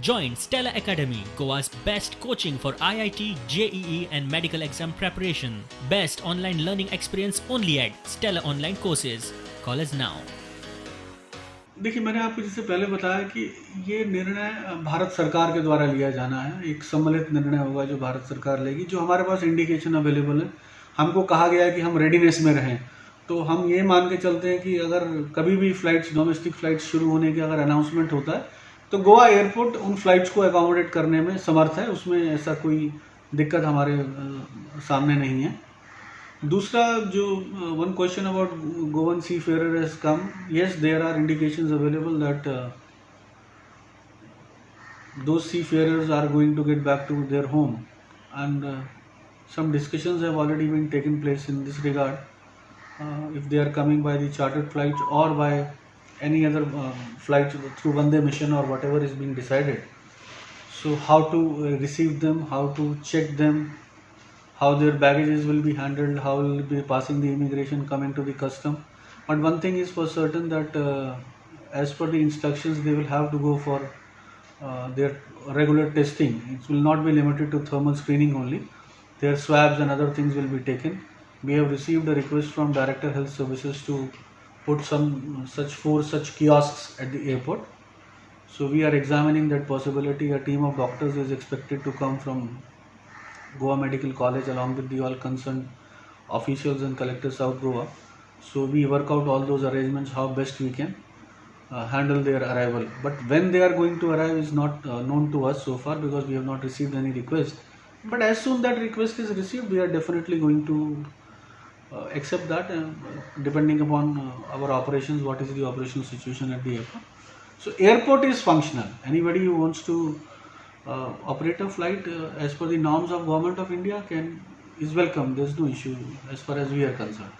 Join Stella Academy, Goa's best coaching for IIT, JEE and medical exam preparation. Best online learning experience only at Stella Online Courses. Call us now. देखिए, मैंने आपको जैसे पहले बताया कि ये निर्णय भारत सरकार के द्वारा लिया जाना है। एक सम्मिलित निर्णय होगा जो भारत सरकार लेगी। जो हमारे पास इंडिकेशन अवेलेबल है, हमको कहा गया है कि हम रेडीनेस में रहें, तो हम ये मान के चलते हैं कि अगर कभी भी फ्लाइट्स, डोमेस्टिक फ्लाइट्स शुरू होने के अगर अनाउंसमेंट होता है तो गोवा एयरपोर्ट उन फ्लाइट्स को अकोमोडेट करने में समर्थ है। उसमें ऐसा कोई दिक्कत हमारे सामने नहीं है। दूसरा, जो one question about Goan seafarer has come. Yes, there are indications available that those seafarers are going to get back to their home, and some discussions have already been taken place in this regard. If they are coming by the chartered flight or by any other flight through Vande mission or whatever is being decided. So how to receive them, how to check them, how their baggages will be handled, how will be passing the immigration, coming to the custom. But one thing is for certain that as per the instructions, they will have to go for their regular testing. It will not be limited to thermal screening only. Their swabs and other things will be taken. We have received a request from Director Health Services to put four such kiosks at the airport. So we are examining that possibility. A team of doctors is expected to come from Goa Medical College along with the all concerned officials and collector South Goa. So we work out all those arrangements how best we can handle their arrival. But when they are going to arrive is not known to us so far because we have not received any request. But as soon that request is received, we are definitely going to accept that depending upon our operations, what is the operational situation at the airport. So airport is functional. Anybody who wants to operate a flight as per the norms of Government of India is welcome. There is no issue as far as we are concerned.